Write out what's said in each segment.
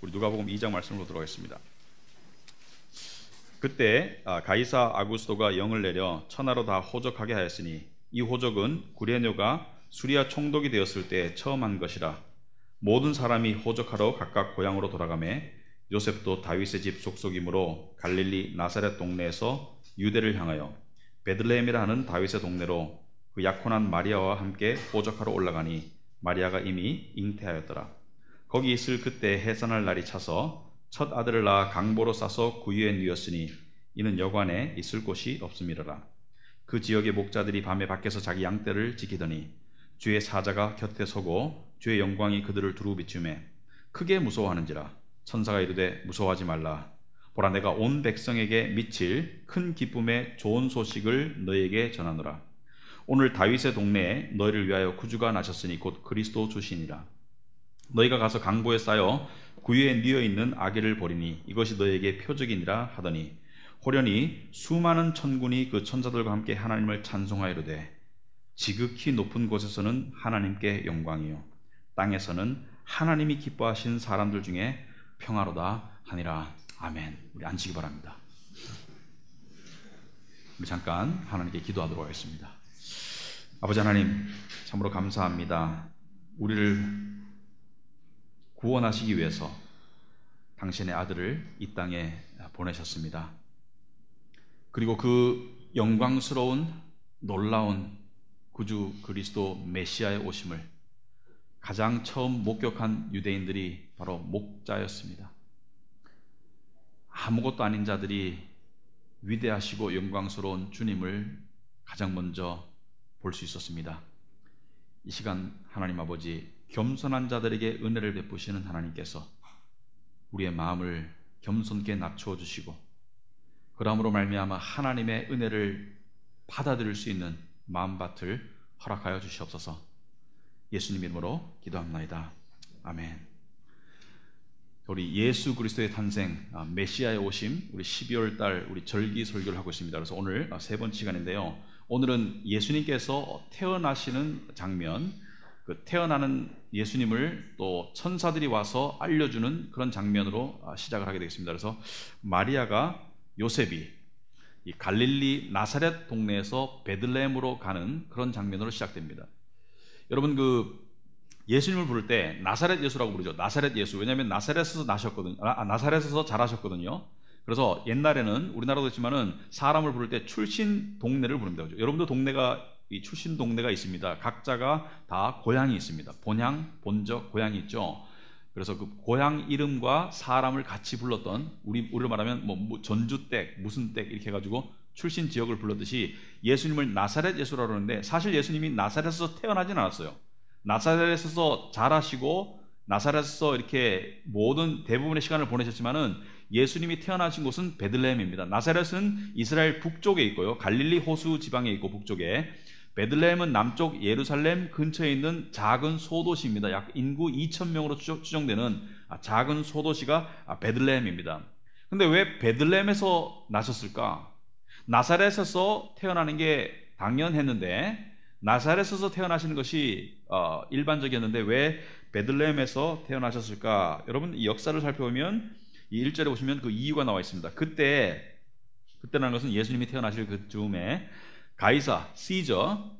우리 누가복음 2장 말씀으로 들어가겠습니다. 그때 가이사 아구스도가 영을 내려 천하로 다 호적하게 하였으니 이 호적은 구레뇨가 수리아 총독이 되었을 때 처음 한 것이라. 모든 사람이 호적하러 각각 고향으로 돌아가매 요셉도 다윗의 집 속속이므로 갈릴리 나사렛 동네에서 유대를 향하여 베들레헴이라 하는 다윗의 동네로 그 약혼한 마리아와 함께 호적하러 올라가니 마리아가 이미 잉태하였더라. 거기 있을 그때 해산할 날이 차서 첫 아들을 낳아 강보로 싸서 구유에 누였으니 이는 여관에 있을 곳이 없음이러라. 그 지역의 목자들이 밤에 밖에서 자기 양떼를 지키더니 주의 사자가 곁에 서고 주의 영광이 그들을 두루 비추매 크게 무서워하는지라. 천사가 이르되 무서워하지 말라. 보라, 내가 온 백성에게 미칠 큰 기쁨의 좋은 소식을 너에게 전하노라. 오늘 다윗의 동네에 너희를 위하여 구주가 나셨으니 곧 그리스도 주시니라. 너희가 가서 강보에 쌓여 구유에 뉘어 있는 아기를 보리니 이것이 너희에게 표적이니라 하더니 호련히 수많은 천군이 그 천사들과 함께 하나님을 찬송하이르되 지극히 높은 곳에서는 하나님께 영광이요 땅에서는 하나님이 기뻐하신 사람들 중에 평화로다 하니라. 아멘. 우리 앉히기 바랍니다. 우리 잠깐 하나님께 기도하도록 하겠습니다. 아버지 하나님, 참으로 감사합니다. 우리를 구원하시기 위해서 당신의 아들을 이 땅에 보내셨습니다. 그리고 그 영광스러운 놀라운 구주 그리스도 메시아의 오심을 가장 처음 목격한 유대인들이 바로 목자였습니다. 아무것도 아닌 자들이 위대하시고 영광스러운 주님을 가장 먼저 볼 수 있었습니다. 이 시간 하나님 아버지, 겸손한 자들에게 은혜를 베푸시는 하나님께서 우리의 마음을 겸손케 낮추어 주시고 그러므로 말미암아 하나님의 은혜를 받아들일 수 있는 마음밭을 허락하여 주시옵소서. 예수님 이름으로 기도합니다. 아멘. 우리 예수 그리스도의 탄생, 메시아의 오심, 우리 12월 달 우리 절기 설교를 하고 있습니다. 그래서 오늘 세 번째 시간인데요. 오늘은 예수님께서 태어나시는 장면, 그 태어나는 예수님을 또 천사들이 와서 알려주는 그런 장면으로 시작을 하게 되겠습니다. 그래서 마리아가 요셉이 이 갈릴리 나사렛 동네에서 베들레헴으로 가는 그런 장면으로 시작됩니다. 여러분, 그 예수님을 부를 때 나사렛 예수라고 부르죠. 나사렛 예수. 왜냐하면 나사렛에서 나셨거든요. 나사렛에서 자라셨거든요. 그래서 옛날에는 우리나라도 있지만은 사람을 부를 때 출신 동네를 부릅니다. 그렇죠? 여러분도 동네가 이 출신 동네가 있습니다. 각자가 다 고향이 있습니다. 본향, 본적, 고향이 있죠. 그래서 그 고향 이름과 사람을 같이 불렀던 우리로 말하면 뭐 전주댁, 무슨 댁 이렇게 해가지고 출신 지역을 불렀듯이 예수님을 나사렛 예수라고 그러는데 사실 예수님이 나사렛에서 태어나진 않았어요. 나사렛에서 자라시고 나사렛에서 이렇게 모든 대부분의 시간을 보내셨지만은 예수님이 태어나신 곳은 베들레헴입니다. 나사렛은 이스라엘 북쪽에 있고요. 갈릴리 호수 지방에 있고 북쪽에, 베들레헴은 남쪽 예루살렘 근처에 있는 작은 소도시입니다. 약 인구 2,000명으로 추정되는 작은 소도시가 베들레헴입니다. 근데 왜 베들레헴에서 나셨을까? 나사렛에서 태어나는 게 당연했는데 나사렛에서 태어나시는 것이 일반적이었는데 왜 베들레헴에서 태어나셨을까? 여러분, 이 역사를 살펴보면 이 1절에 보시면 그 이유가 나와 있습니다. 그때라는 것은 예수님이 태어나실 그 즈음에 가이사, 시저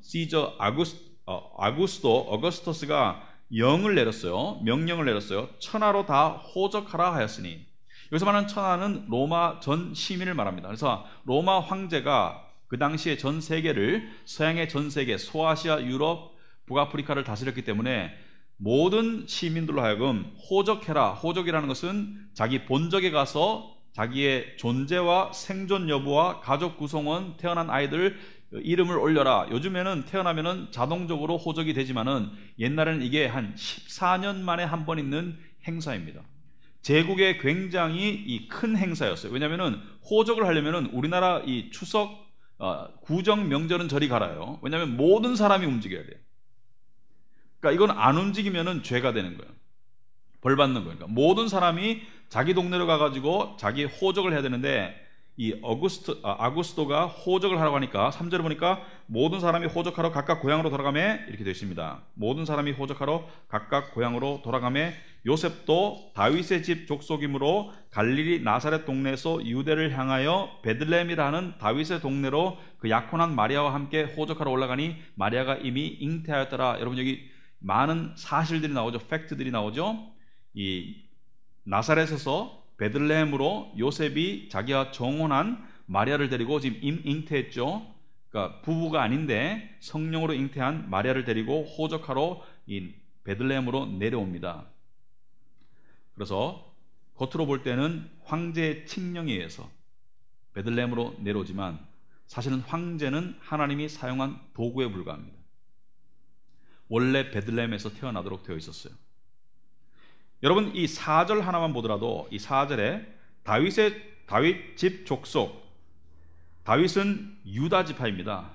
어거스토스가 명령을 내렸어요. 천하로 다 호적하라 하였으니, 여기서 말하는 천하는 로마 전 시민을 말합니다. 그래서 로마 황제가 그 당시에 전 세계를, 서양의 전 세계, 소아시아, 유럽, 북아프리카를 다스렸기 때문에 모든 시민들로 하여금 호적해라. 호적이라는 것은 자기 본적에 가서 자기의 존재와 생존 여부와 가족 구성원, 태어난 아이들 이름을 올려라. 요즘에는 태어나면은 자동적으로 호적이 되지만은 옛날에는 이게 한 14년 만에 한 번 있는 행사입니다. 제국의 굉장히 큰 행사였어요. 왜냐하면은 호적을 하려면은 우리나라 이 추석, 구정, 명절은 저리 가라요. 왜냐하면 모든 사람이 움직여야 돼요. 그러니까 이건 안 움직이면은 죄가 되는 거예요. 벌 받는 거예요. 그러니까 모든 사람이 자기 동네로 가가지고 자기 호적을 해야 되는데 이 아구스토가 호적을 하라고 하니까 3절에 보니까 모든 사람이 호적하러 각각 고향으로 돌아가매 이렇게 되어 있습니다. 모든 사람이 호적하러 각각 고향으로 돌아가매 요셉도 다윗의 집 족속이므로 갈릴리 나사렛 동네에서 유대를 향하여 베들레헴이라는 다윗의 동네로 그 약혼한 마리아와 함께 호적하러 올라가니 마리아가 이미 잉태하였더라. 여러분 여기 많은 사실들이 나오죠. 팩트들이 나오죠. 이 나사렛에서 베들레헴으로 요셉이 자기가 정혼한 마리아를 데리고 지금 잉태했죠. 그러니까 부부가 아닌데 성령으로 잉태한 마리아를 데리고 호적하러 이 베들레헴으로 내려옵니다. 그래서 겉으로 볼 때는 황제의 칙령에 의해서 베들레헴으로 내려오지만 사실은 황제는 하나님이 사용한 도구에 불과합니다. 원래 베들레헴에서 태어나도록 되어 있었어요. 여러분 이 4절 하나만 보더라도 이 4절에 다윗 집 족속, 다윗은 유다 지파입니다.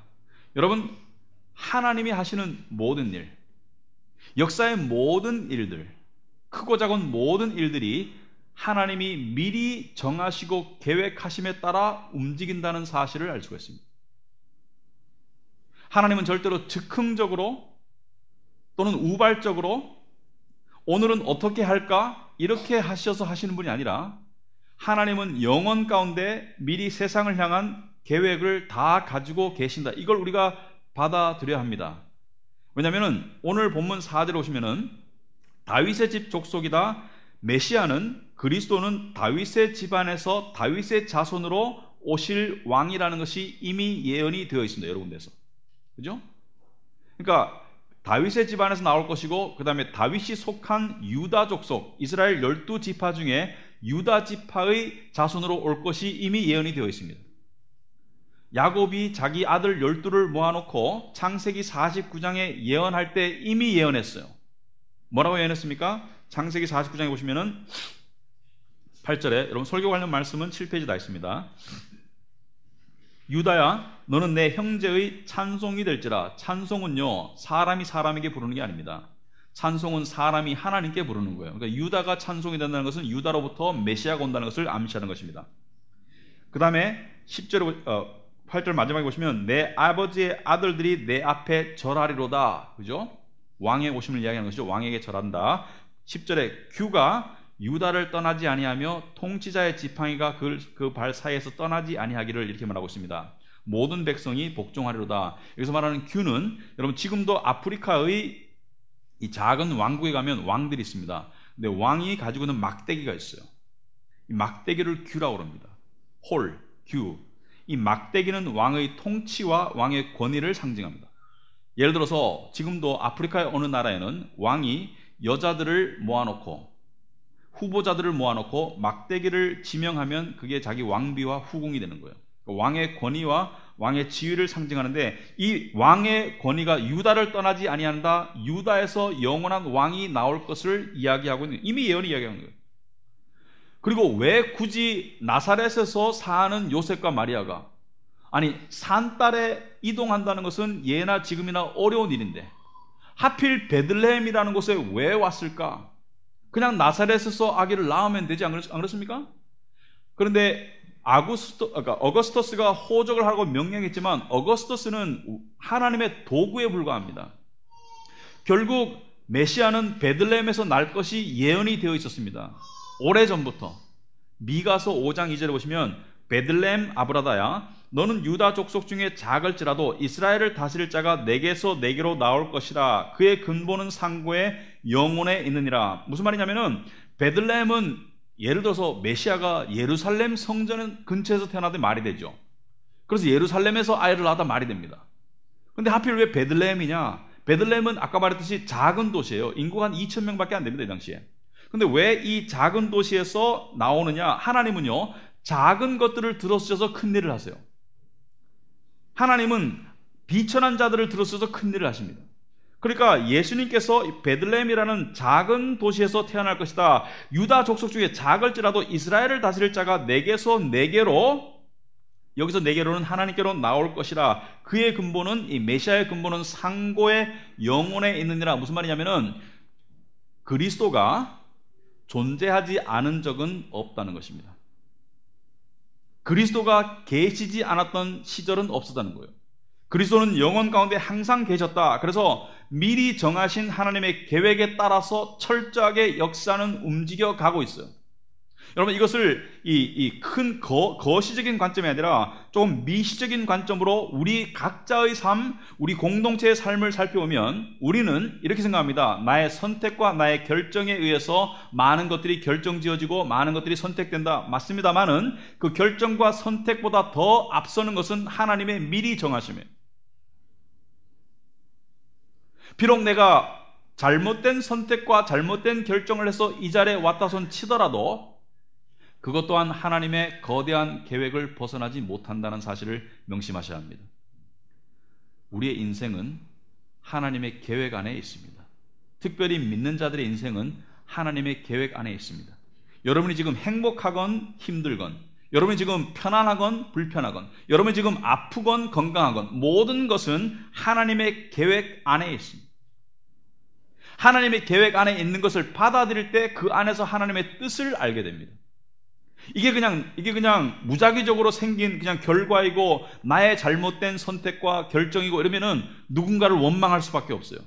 여러분 하나님이 하시는 모든 일, 역사의 모든 일들, 크고 작은 모든 일들이 하나님이 미리 정하시고 계획하심에 따라 움직인다는 사실을 알 수가 있습니다. 하나님은 절대로 즉흥적으로 또는 우발적으로 오늘은 어떻게 할까? 이렇게 하셔서 하시는 분이 아니라 하나님은 영원 가운데 미리 세상을 향한 계획을 다 가지고 계신다. 이걸 우리가 받아들여야 합니다. 왜냐하면 오늘 본문 4절에 오시면은 다윗의 집 족속이다. 메시아는 그리스도는 다윗의 집안에서 다윗의 자손으로 오실 왕이라는 것이 이미 예언이 되어 있습니다. 여러 군데서. 그죠? 그러니까 다윗의 집안에서 나올 것이고 그 다음에 다윗이 속한 유다 족속 이스라엘 12지파 중에 유다 지파의 자손으로 올 것이 이미 예언이 되어 있습니다. 야곱이 자기 아들 12를 모아놓고 창세기 49장에 예언할 때 이미 예언했어요. 뭐라고 예언했습니까? 창세기 49장에 보시면은 8절에 여러분 설교 관련 말씀은 7페이지 다 있습니다. 유다야 너는 내 형제의 찬송이 될지라. 찬송은요 사람이 사람에게 부르는 게 아닙니다. 찬송은 사람이 하나님께 부르는 거예요. 그러니까 유다가 찬송이 된다는 것은 유다로부터 메시아가 온다는 것을 암시하는 것입니다. 그 다음에 8절 마지막에 보시면 내 아버지의 아들들이 내 앞에 절하리로다. 그죠? 왕의 오심을 이야기하는 것이죠. 왕에게 절한다. 10절에 규가 유다를 떠나지 아니하며 통치자의 지팡이가 그 발 사이에서 떠나지 아니하기를 이렇게 말하고 있습니다. 모든 백성이 복종하리로다. 여기서 말하는 규는 여러분 지금도 아프리카의 이 작은 왕국에 가면 왕들이 있습니다. 근데 왕이 가지고 있는 막대기가 있어요. 이 막대기를 규라고 합니다. 홀, 규. 이 막대기는 왕의 통치와 왕의 권위를 상징합니다. 예를 들어서 지금도 아프리카의 어느 나라에는 왕이 여자들을 모아놓고 후보자들을 모아놓고 막대기를 지명하면 그게 자기 왕비와 후궁이 되는 거예요. 왕의 권위와 왕의 지위를 상징하는데 이 왕의 권위가 유다를 떠나지 아니한다. 유다에서 영원한 왕이 나올 것을 이야기하고 있는 이미 예언이 이야기하는 거예요. 그리고 왜 굳이 나사렛에서 사는 요셉과 마리아가 아니 산딸에 이동한다는 것은 예나 지금이나 어려운 일인데 하필 베들레헴이라는 곳에 왜 왔을까? 그냥 나사렛에서 아기를 낳으면 되지 안 그렇습니까? 그런데 어거스터스가 호적을 하라고 명령했지만 어거스터스는 하나님의 도구에 불과합니다. 결국 메시아는 베들레헴에서 날 것이 예언이 되어 있었습니다. 오래전부터. 미가서 5장 2절에 보시면 베들레헴 아브라다야 너는 유다 족속 중에 작을지라도 이스라엘을 다스릴 자가 내게서 내게로 나올 것이라. 그의 근본은 상고에 영혼에 있느니라. 무슨 말이냐면은 베들레헴은 예를 들어서 메시아가 예루살렘 성전 근처에서 태어나도 말이 되죠. 그래서 예루살렘에서 아이를 낳다 말이 됩니다. 근데 하필 왜 베들레헴이냐? 베들레헴은 아까 말했듯이 작은 도시예요. 인구가 한 2,000명밖에 안 됩니다. 이 당시에. 근데 왜 이 작은 도시에서 나오느냐? 하나님은요 작은 것들을 들어쓰셔서 큰 일을 하세요. 하나님은 비천한 자들을 들어쓰셔서 큰 일을 하십니다. 그러니까 예수님께서 베들레헴이라는 작은 도시에서 태어날 것이다. 유다 족속 중에 작을지라도 이스라엘을 다스릴 자가 내게서 내게로, 여기서 내게로는 하나님께로 나올 것이라. 그의 근본은, 이 메시아의 근본은 상고의 영혼에 있느니라. 무슨 말이냐면은 그리스도가 존재하지 않은 적은 없다는 것입니다. 그리스도가 계시지 않았던 시절은 없었다는 거예요. 그리스도는 영원 가운데 항상 계셨다. 그래서 미리 정하신 하나님의 계획에 따라서 철저하게 역사는 움직여 가고 있어요. 여러분, 이것을 이 큰 거시적인 관점이 아니라 조금 미시적인 관점으로 우리 각자의 삶, 우리 공동체의 삶을 살펴보면 우리는 이렇게 생각합니다. 나의 선택과 나의 결정에 의해서 많은 것들이 결정지어지고 많은 것들이 선택된다. 맞습니다만은 그 결정과 선택보다 더 앞서는 것은 하나님의 미리 정하심이에요. 비록 내가 잘못된 선택과 잘못된 결정을 해서 이 자리에 왔다손 치더라도 그것 또한 하나님의 거대한 계획을 벗어나지 못한다는 사실을 명심하셔야 합니다. 우리의 인생은 하나님의 계획 안에 있습니다. 특별히 믿는 자들의 인생은 하나님의 계획 안에 있습니다. 여러분이 지금 행복하건 힘들건, 여러분이 지금 편안하건 불편하건, 여러분이 지금 아프건 건강하건 모든 것은 하나님의 계획 안에 있습니다. 하나님의 계획 안에 있는 것을 받아들일 때 그 안에서 하나님의 뜻을 알게 됩니다. 이게 그냥 무작위적으로 생긴 그냥 결과이고 나의 잘못된 선택과 결정이고 이러면은 누군가를 원망할 수밖에 없어요.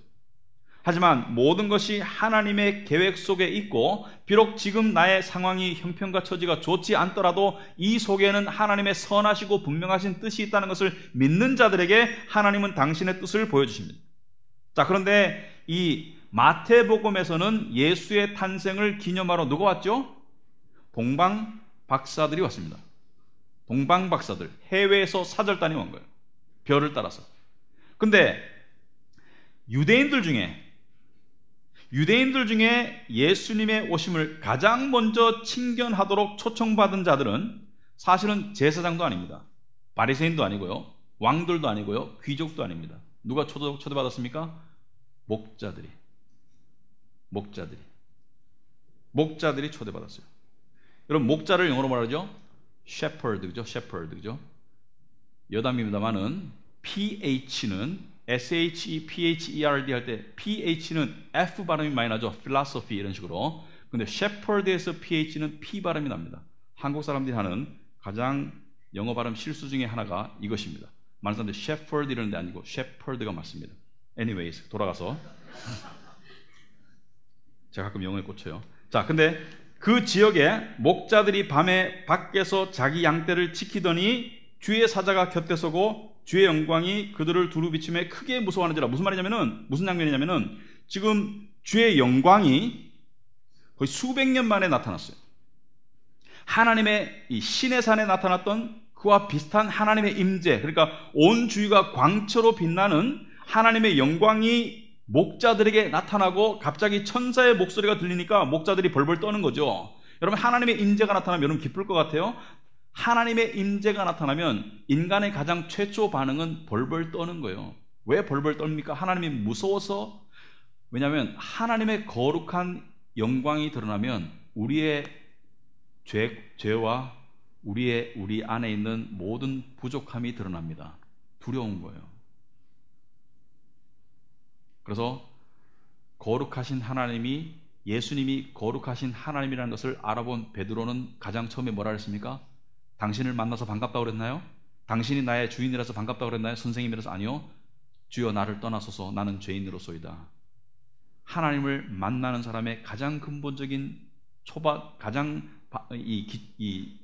하지만 모든 것이 하나님의 계획 속에 있고 비록 지금 나의 상황이 형편과 처지가 좋지 않더라도 이 속에는 하나님의 선하시고 분명하신 뜻이 있다는 것을 믿는 자들에게 하나님은 당신의 뜻을 보여주십니다. 자, 그런데 이 마태복음에서는 예수의 탄생을 기념하러 누가 왔죠? 동방 박사들이 왔습니다. 동방 박사들, 해외에서 사절단이 온 거예요. 별을 따라서. 근데 유대인들 중에 예수님의 오심을 가장 먼저 친견하도록 초청받은 자들은 사실은 제사장도 아닙니다. 바리새인도 아니고요. 왕들도 아니고요. 귀족도 아닙니다. 누가 초대받았습니까? 목자들이 초대받았어요. 여러분, 목자를 영어로 말하죠? shepherd죠. 여담입니다만은 PH는 SHEPHERD 할 때 PH는 F 발음이 많이 나죠. philosophy 이런 식으로. 근데 shepherd에서 PH는 P 발음이 납니다. 한국 사람들이 하는 가장 영어 발음 실수 중에 하나가 이것입니다. 많은 사람들이 shepherd 이러는데 아니고 shepherd가 맞습니다. anyways, 돌아가서 제가 가끔 영어에 꽂혀요. 자, 근데 그 지역에 목자들이 밤에 밖에서 자기 양떼를 지키더니 주의 사자가 곁에 서고 주의 영광이 그들을 두루 비추며 크게 무서워하는지라. 무슨 말이냐면은, 무슨 장면이냐면은 지금 주의 영광이 거의 수백 년 만에 나타났어요. 하나님의 이 신의 산에 나타났던 그와 비슷한 하나님의 임재, 그러니까 온 주위가 광처로 빛나는 하나님의 영광이 목자들에게 나타나고 갑자기 천사의 목소리가 들리니까 목자들이 벌벌 떠는 거죠. 여러분, 하나님의 임재가 나타나면 여러분 기쁠 것 같아요? 하나님의 임재가 나타나면 인간의 가장 최초 반응은 벌벌 떠는 거예요. 왜 벌벌 떱니까? 하나님이 무서워서. 왜냐하면 하나님의 거룩한 영광이 드러나면 우리의 죄와 우리 안에 있는 모든 부족함이 드러납니다. 두려운 거예요. 그래서 거룩하신 하나님이, 예수님이 거룩하신 하나님이라는 것을 알아본 베드로는 가장 처음에 뭐라 그랬습니까? 당신을 만나서 반갑다고 그랬나요? 당신이 나의 주인이라서 반갑다고 그랬나요? 선생님이라서? 아니요. 주여 나를 떠나소서, 나는 죄인으로소이다. 하나님을 만나는 사람의 가장 근본적인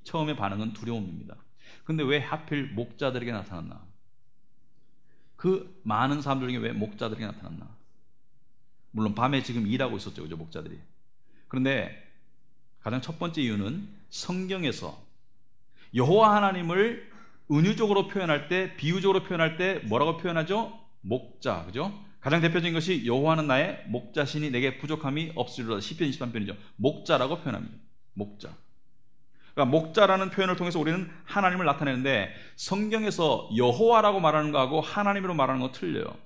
처음의 반응은 두려움입니다. 근데 왜 하필 목자들에게 나타났나? 그 많은 사람들 중에 왜 목자들에게 나타났나? 물론 밤에 지금 일하고 있었죠, 그죠, 목자들이. 그런데 가장 첫 번째 이유는 성경에서 여호와 하나님을 은유적으로 표현할 때, 비유적으로 표현할 때 뭐라고 표현하죠? 목자, 그죠? 가장 대표적인 것이 여호와는 나의 목자시니 내게 부족함이 없으리로다. 시편 23편이죠. 목자라고 표현합니다. 목자. 그러니까 목자라는 표현을 통해서 우리는 하나님을 나타내는데, 성경에서 여호와라고 말하는 거하고 하나님으로 말하는 거 틀려요.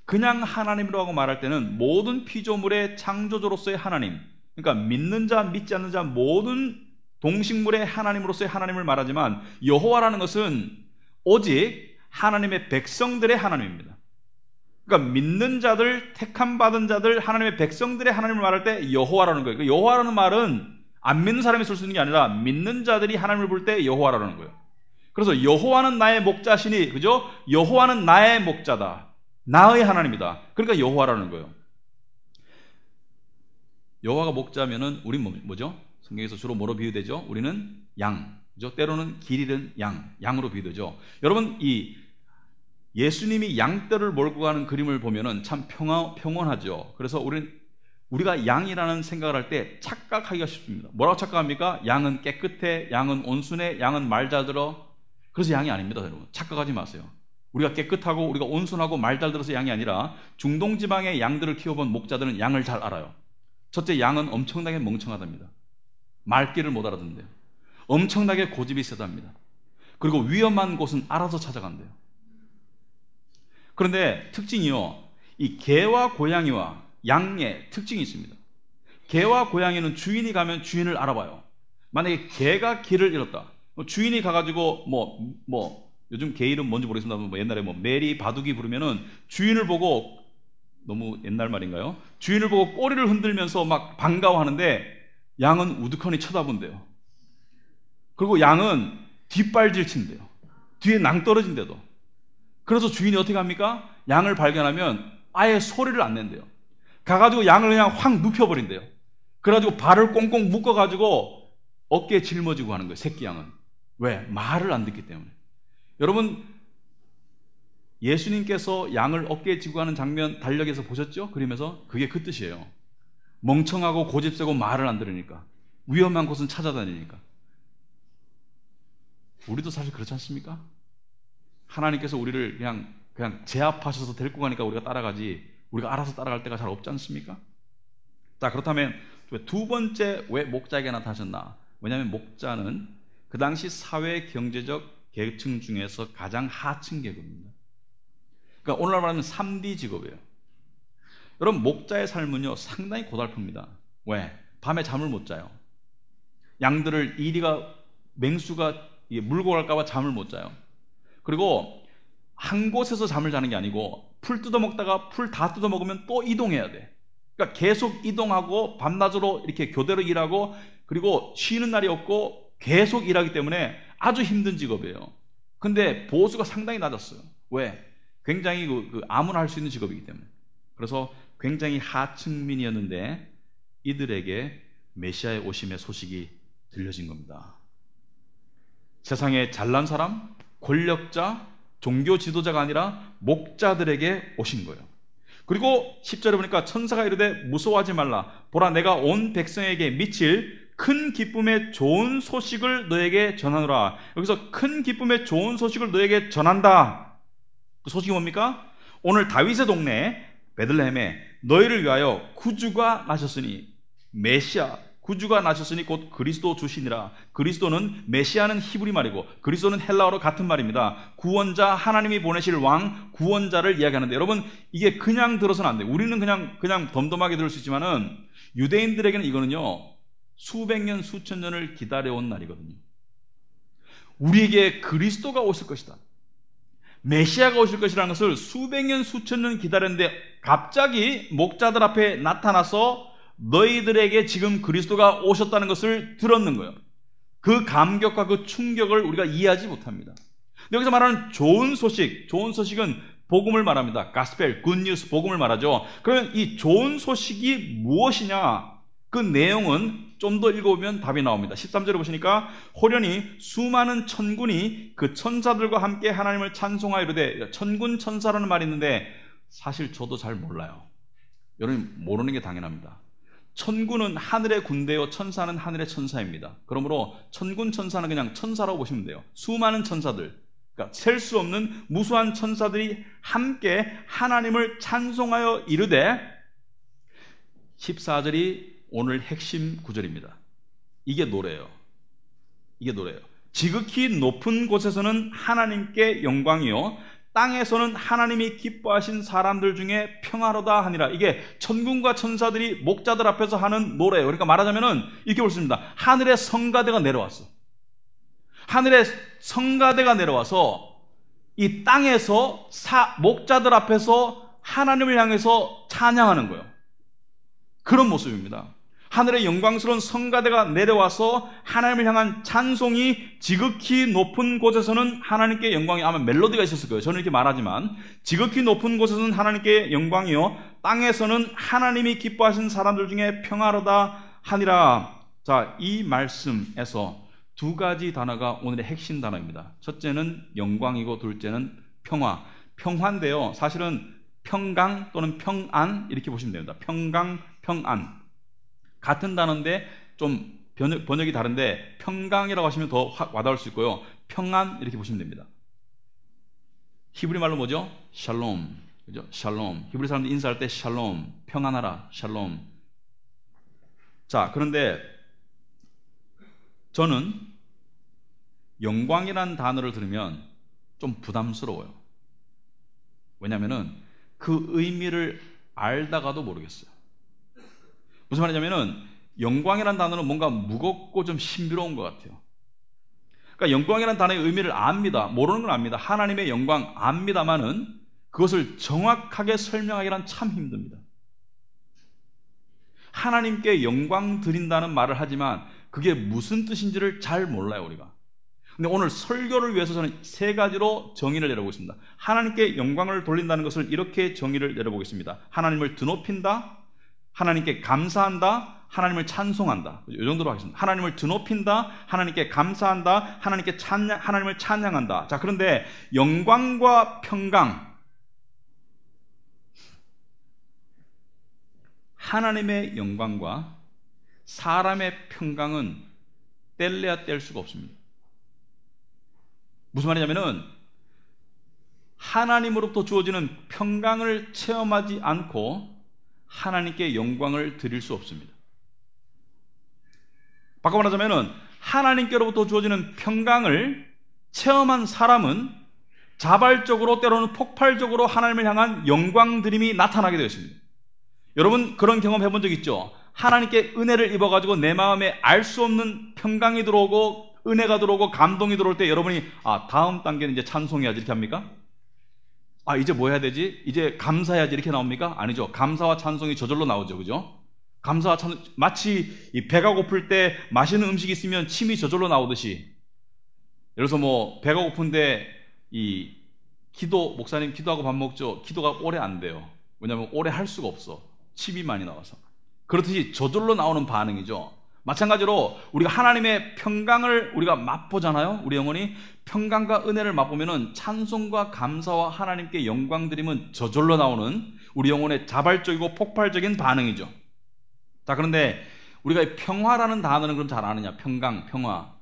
그냥 하나님이라고 말할 때는 모든 피조물의 창조주로서의 하나님, 그러니까 믿는 자 믿지 않는 자 모든 동식물의 하나님으로서의 하나님을 말하지만, 여호와라는 것은 오직 하나님의 백성들의 하나님입니다. 그러니까 믿는 자들, 택함 받은 자들, 하나님의 백성들의 하나님을 말할 때 여호와라는 거예요. 여호와라는 말은 안 믿는 사람이 쓸 수 있는 게 아니라 믿는 자들이 하나님을 볼 때 여호와라는 거예요. 그래서 여호와는 나의 목자시니, 그죠? 여호와는 나의 목자다. 나의 하나님이다. 그러니까 여호와라는 거예요. 여호와가 목자면은 우린 뭐죠? 성경에서 주로 뭐로 비유되죠? 우리는 양, 그죠? 때로는 길 잃은 양으로 비유되죠. 여러분, 이 예수님이 양떼를 몰고 가는 그림을 보면은 참 평온하죠. 그래서 우리가 양이라는 생각을 할 때 착각하기가 쉽습니다. 뭐라고 착각합니까? 양은 깨끗해, 양은 온순해, 양은 말 잘 들어. 그래서 양이 아닙니다, 여러분. 착각하지 마세요. 우리가 깨끗하고 우리가 온순하고 말 잘 들어서 양이 아니라 중동 지방의 양들을 키워본 목자들은 양을 잘 알아요. 첫째, 양은 엄청나게 멍청하답니다. 말귀를 못 알아듣는데요. 엄청나게 고집이 세답니다. 그리고 위험한 곳은 알아서 찾아간대요. 그런데 특징이요, 이 개와 고양이와 양의 특징이 있습니다. 개와 고양이는 주인이 가면 주인을 알아봐요. 만약에 개가 길을 잃었다, 주인이 가가지고 요즘 개 이름 뭔지 모르겠습니다. 옛날에 메리 바둑이 부르면은 주인을 보고, 너무 옛날 말인가요? 주인을 보고 꼬리를 흔들면서 막 반가워하는데 양은 우두커니 쳐다본대요. 그리고 양은 뒷발질 친대요. 뒤에 낭떠러진대도. 그래서 주인이 어떻게 합니까? 양을 발견하면 아예 소리를 안 낸대요. 가가지고 양을 그냥 확 눕혀버린대요. 그래가지고 발을 꽁꽁 묶어가지고 어깨에 짊어지고 하는 거예요, 새끼 양은. 왜? 말을 안 듣기 때문에. 여러분, 예수님께서 양을 어깨에 지고 가는 장면 달력에서 보셨죠? 그림에서. 그게 그 뜻이에요. 멍청하고 고집세고 말을 안 들으니까, 위험한 곳은 찾아다니니까. 우리도 사실 그렇지 않습니까? 하나님께서 우리를 그냥 제압하셔서 데리고 가니까 우리가 따라가지, 우리가 알아서 따라갈 때가 잘 없지 않습니까? 자, 그렇다면 두 번째 왜 목자에게 나타나셨나? 왜냐하면 목자는 그 당시 사회 경제적 계층 중에서 가장 하층 계급입니다. 그러니까 오늘날 말하면 3D 직업이에요. 여러분, 목자의 삶은요 상당히 고달픕니다. 왜? 밤에 잠을 못 자요. 양들을 맹수가 물고 갈까봐 잠을 못 자요. 그리고 한 곳에서 잠을 자는 게 아니고 풀 뜯어먹다가 풀 다 뜯어먹으면 또 이동해야 돼. 그러니까 계속 이동하고 밤낮으로 이렇게 교대로 일하고, 그리고 쉬는 날이 없고 계속 일하기 때문에 아주 힘든 직업이에요. 근데 보수가 상당히 낮았어요. 왜? 굉장히 아무나 할 수 있는 직업이기 때문에. 그래서 굉장히 하층민이었는데 이들에게 메시아의 오심의 소식이 들려진 겁니다. 세상에 잘난 사람, 권력자, 종교 지도자가 아니라 목자들에게 오신 거예요. 그리고 10절에 보니까 천사가 이르되 무서워하지 말라. 보라, 내가 온 백성에게 미칠 큰 기쁨의 좋은 소식을 너에게 전하노라. 여기서 큰 기쁨의 좋은 소식을 너에게 전한다. 그 소식이 뭡니까? 오늘 다윗의 동네 베들레헴에 너희를 위하여 구주가 나셨으니, 메시아, 구주가 나셨으니 곧 그리스도 주시니라. 그리스도는, 메시아는 히브리 말이고 그리스도는 헬라어로 같은 말입니다. 구원자, 하나님이 보내실 왕, 구원자를 이야기하는데, 여러분, 이게 그냥 들어서는 안 돼요. 우리는 그냥 덤덤하게 들을 수 있지만은 유대인들에게는 이거는요 수백 년, 수천 년을 기다려온 날이거든요. 우리에게 그리스도가 오실 것이다, 메시아가 오실 것이라는 것을 수백 년, 수천 년 기다렸는데 갑자기 목자들 앞에 나타나서 너희들에게 지금 그리스도가 오셨다는 것을 들었는 거예요. 그 감격과 그 충격을 우리가 이해하지 못합니다. 여기서 말하는 좋은 소식은 복음을 말합니다. 가스펠, 굿뉴스, 복음을 말하죠. 그러면 이 좋은 소식이 무엇이냐? 그 내용은 좀 더 읽어보면 답이 나옵니다. 13절에 보시니까 호련히 수많은 천군이 그 천사들과 함께 하나님을 찬송하이르되, 천군 천사라는 말이 있는데 사실 저도 잘 몰라요. 여러분, 모르는 게 당연합니다. 천군은 하늘의 군대요, 천사는 하늘의 천사입니다. 그러므로 천군 천사는 그냥 천사라고 보시면 돼요. 수많은 천사들, 그러니까 셀 수 없는 무수한 천사들이 함께 하나님을 찬송하여 이르되, 14절이 오늘 핵심 구절입니다. 이게 노래예요. 지극히 높은 곳에서는 하나님께 영광이요, 땅에서는 하나님이 기뻐하신 사람들 중에 평화로다 하니라. 이게 천군과 천사들이 목자들 앞에서 하는 노래예요. 그러니까 말하자면은 이렇게 볼 수 있습니다. 하늘의 성가대가 내려왔어. 하늘의 성가대가 내려와서 이 땅에서 목자들 앞에서 하나님을 향해서 찬양하는 거예요. 그런 모습입니다. 하늘의 영광스러운 성가대가 내려와서 하나님을 향한 찬송이 지극히 높은 곳에서는 하나님께 영광이, 아마 멜로디가 있었을 거예요. 저는 이렇게 말하지만 지극히 높은 곳에서는 하나님께 영광이요 땅에서는 하나님이 기뻐하신 사람들 중에 평화로다 하니라. 자, 이 말씀에서 두 가지 단어가 오늘의 핵심 단어입니다. 첫째는 영광이고 둘째는 평화. 평화인데요, 사실은 평강 또는 평안 이렇게 보시면 됩니다. 평강, 평안 같은 단어인데 좀 번역이 다른데 평강이라고 하시면 더 와닿을 수 있고요, 평안 이렇게 보시면 됩니다. 히브리 말로 뭐죠? 샬롬, 그죠? 샬롬. 히브리 사람들 인사할 때 샬롬, 평안하라, 샬롬. 자, 그런데 저는 영광이라는 단어를 들으면 좀 부담스러워요. 왜냐하면 그 의미를 알다가도 모르겠어요. 무슨 말이냐면은 영광이라는 단어는 뭔가 무겁고 좀 신비로운 것 같아요. 그러니까 영광이라는 단어의 의미를 압니다. 모르는 건 압니다. 하나님의 영광 압니다만은 그것을 정확하게 설명하기란 참 힘듭니다. 하나님께 영광 드린다는 말을 하지만 그게 무슨 뜻인지를 잘 몰라요, 우리가. 근데 오늘 설교를 위해서 저는 세 가지로 정의를 내려보겠습니다. 하나님께 영광을 돌린다는 것을 이렇게 정의를 내려보겠습니다. 하나님을 드높인다, 하나님께 감사한다, 하나님을 찬송한다. 이 정도로 하겠습니다. 하나님을 드높인다, 하나님께 감사한다, 하나님을 찬양한다. 자, 그런데 영광과 평강, 하나님의 영광과 사람의 평강은 뗄래야 뗄 수가 없습니다. 무슨 말이냐면은 하나님으로부터 주어지는 평강을 체험하지 않고 하나님께 영광을 드릴 수 없습니다. 바꿔 말하자면은 하나님께로부터 주어지는 평강을 체험한 사람은 자발적으로 때로는 폭발적으로 하나님을 향한 영광 드림이 나타나게 되어 있습니다. 여러분 그런 경험 해본 적 있죠? 하나님께 은혜를 입어가지고 내 마음에 알 수 없는 평강이 들어오고 은혜가 들어오고 감동이 들어올 때 여러분이 다음 단계는 이제 찬송해야지 이렇게 합니까? 이제 뭐 해야 되지? 이제 감사해야지 이렇게 나옵니까? 아니죠. 감사와 찬송이 저절로 나오죠. 그죠? 감사와 찬송, 마치 이 배가 고플 때 맛있는 음식이 있으면 침이 저절로 나오듯이, 예를 들어서 뭐 배가 고픈데 이 목사님 기도하고 밥 먹죠. 기도가 오래 안 돼요. 왜냐하면 오래 할 수가 없어. 침이 많이 나와서. 그렇듯이 저절로 나오는 반응이죠. 마찬가지로 우리가 하나님의 평강을 우리가 맛보잖아요. 우리 영혼이 평강과 은혜를 맛보면은 찬송과 감사와 하나님께 영광 드림은 저절로 나오는 우리 영혼의 자발적이고 폭발적인 반응이죠. 자, 그런데 우리가 이 평화라는 단어는 그럼 잘 아느냐? 평강, 평화.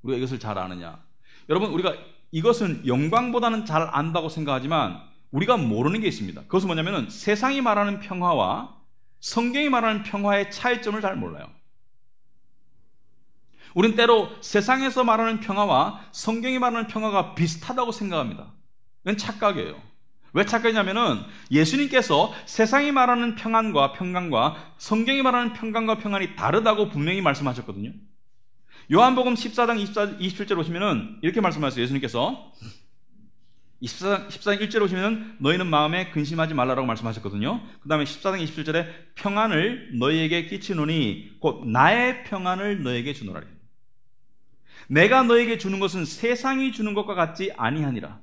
우리가 이것을 잘 아느냐? 여러분, 우리가 이것은 영광보다는 잘 안다고 생각하지만 우리가 모르는 게 있습니다. 그것은 뭐냐면은 세상이 말하는 평화와 성경이 말하는 평화의 차이점을 잘 몰라요. 우린 때로 세상에서 말하는 평화와 성경이 말하는 평화가 비슷하다고 생각합니다. 이건 착각이에요. 왜 착각이냐면은 예수님께서 세상이 말하는 평안과 평강과 성경이 말하는 평강과 평안이 다르다고 분명히 말씀하셨거든요. 요한복음 14장 27절 보시면은 이렇게 말씀하셨어요. 예수님께서 14장 1절에 보시면은 너희는 마음에 근심하지 말라라고 말씀하셨거든요. 그 다음에 14장 27절에 평안을 너희에게 끼치노니 곧 나의 평안을 너희에게 주노라. 내가 너에게 주는 것은 세상이 주는 것과 같지 아니하니라.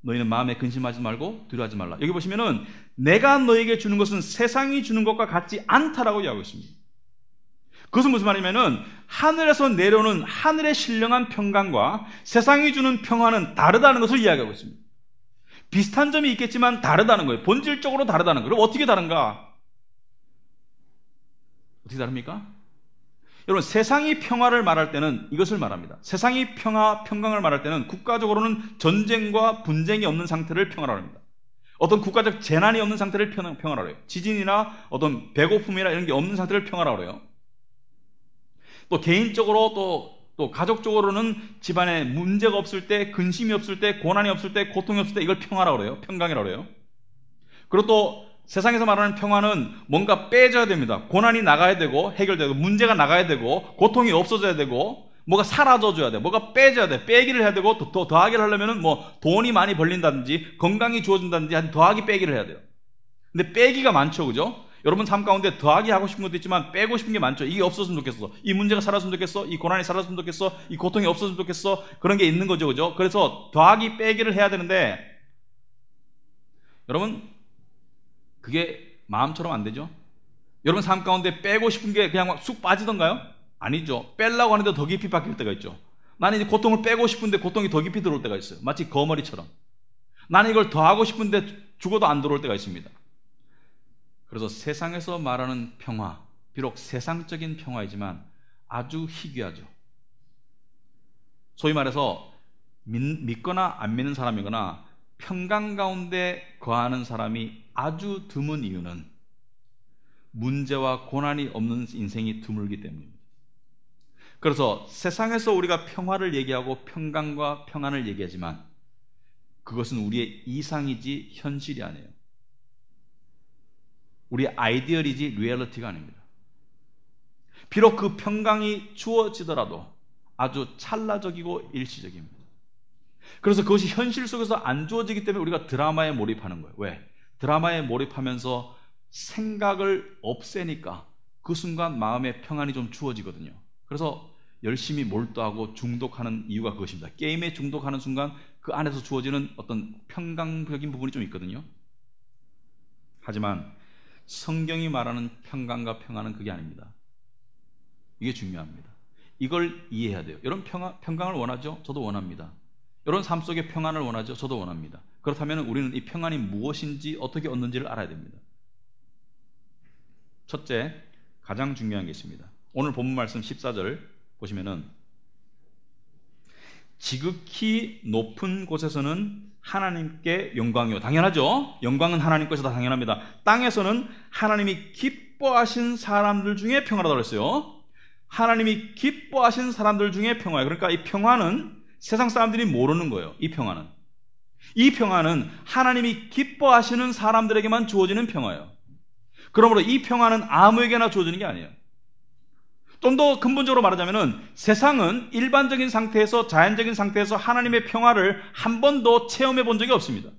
너희는 마음에 근심하지 말고 두려워하지 말라. 여기 보시면은 내가 너에게 주는 것은 세상이 주는 것과 같지 않다라고 이야기하고 있습니다. 그것은 무슨 말이냐면은 하늘에서 내려오는 하늘의 신령한 평강과 세상이 주는 평화는 다르다는 것을 이야기하고 있습니다. 비슷한 점이 있겠지만 다르다는 거예요. 본질적으로 다르다는 거예요. 그럼 어떻게 다른가? 어떻게 다릅니까? 여러분, 세상이 평화를 말할 때는 이것을 말합니다. 세상이 평강을 말할 때는 국가적으로는 전쟁과 분쟁이 없는 상태를 평화라고 합니다. 어떤 국가적 재난이 없는 상태를 평화라고 해요. 지진이나 어떤 배고픔이나 이런 게 없는 상태를 평화라고 해요. 또 개인적으로 또 가족적으로는 집안에 문제가 없을 때, 근심이 없을 때, 고난이 없을 때, 고통이 없을 때 이걸 평화라고 해요. 평강이라고 해요. 그리고 또 세상에서 말하는 평화는 뭔가 빼져야 됩니다. 고난이 나가야 되고 해결되고 문제가 나가야 되고 고통이 없어져야 되고 뭐가 사라져줘야 돼. 뭐가 빼져야 돼. 빼기를 해야 되고 더 더하기를 하려면은 뭐 돈이 많이 벌린다든지 건강이 주어진다든지 더하기 빼기를 해야 돼요. 근데 빼기가 많죠. 그죠? 여러분 삶 가운데 더하기 하고 싶은 것도 있지만 빼고 싶은 게 많죠. 이게 없었으면 좋겠어. 이 문제가 사라졌으면 좋겠어. 이 고난이 사라졌으면 좋겠어. 이 고통이 없었으면 좋겠어. 그런 게 있는 거죠. 그죠? 그래서 더하기 빼기를 해야 되는데 여러분 그게 마음처럼 안 되죠? 여러분 삶 가운데 빼고 싶은 게 그냥 막 쑥 빠지던가요? 아니죠. 빼려고 하는데 더 깊이 바뀔 때가 있죠. 나는 이제 고통을 빼고 싶은데 고통이 더 깊이 들어올 때가 있어요. 마치 거머리처럼. 나는 이걸 더 하고 싶은데 죽어도 안 들어올 때가 있습니다. 그래서 세상에서 말하는 평화, 비록 세상적인 평화이지만 아주 희귀하죠. 소위 말해서 믿거나 안 믿는 사람이거나 평강 가운데 거하는 사람이 아주 드문 이유는 문제와 고난이 없는 인생이 드물기 때문입니다. 그래서 세상에서 우리가 평화를 얘기하고 평강과 평안을 얘기하지만 그것은 우리의 이상이지 현실이 아니에요. 우리의 아이디얼이지 리얼리티가 아닙니다. 비록 그 평강이 주어지더라도 아주 찰나적이고 일시적입니다. 그래서 그것이 현실 속에서 안 주어지기 때문에 우리가 드라마에 몰입하는 거예요. 왜? 드라마에 몰입하면서 생각을 없애니까 그 순간 마음의 평안이 좀 주어지거든요. 그래서 열심히 몰두하고 중독하는 이유가 그것입니다. 게임에 중독하는 순간 그 안에서 주어지는 어떤 평강적인 부분이 좀 있거든요. 하지만 성경이 말하는 평강과 평안은 그게 아닙니다. 이게 중요합니다. 이걸 이해해야 돼요. 여러분 평강을 원하죠? 저도 원합니다. 여러분 삶 속에 평안을 원하죠? 저도 원합니다. 그렇다면 우리는 이 평안이 무엇인지 어떻게 얻는지를 알아야 됩니다. 첫째, 가장 중요한 게 있습니다. 오늘 본문 말씀 14절 보시면은 지극히 높은 곳에서는 하나님께 영광이요. 당연하죠. 영광은 하나님 것이다. 당연합니다. 땅에서는 하나님이 기뻐하신 사람들 중에 평화라고 그랬어요. 하나님이 기뻐하신 사람들 중에 평화예요. 그러니까 이 평화는 세상 사람들이 모르는 거예요. 이 평화는 하나님이 기뻐하시는 사람들에게만 주어지는 평화예요. 그러므로 이 평화는 아무에게나 주어지는 게 아니에요. 좀 더 근본적으로 말하자면 세상은 일반적인 상태에서 자연적인 상태에서 하나님의 평화를 한 번도 체험해 본 적이 없습니다.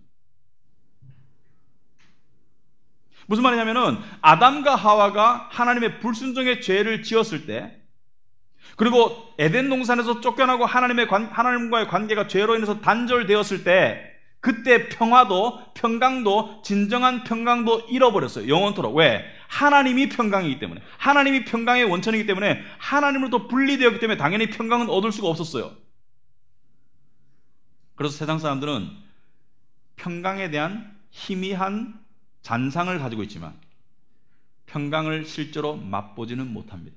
무슨 말이냐면은 아담과 하와가 하나님의 불순종의 죄를 지었을 때 그리고 에덴 동산에서 쫓겨나고 하나님과의 관계가 죄로 인해서 단절되었을 때 그때 평강도 진정한 평강도 잃어버렸어요. 영원토록. 왜? 하나님이 평강이기 때문에. 하나님이 평강의 원천이기 때문에 하나님으로부터 분리되었기 때문에 당연히 평강은 얻을 수가 없었어요. 그래서 세상 사람들은 평강에 대한 희미한 잔상을 가지고 있지만 평강을 실제로 맛보지는 못합니다.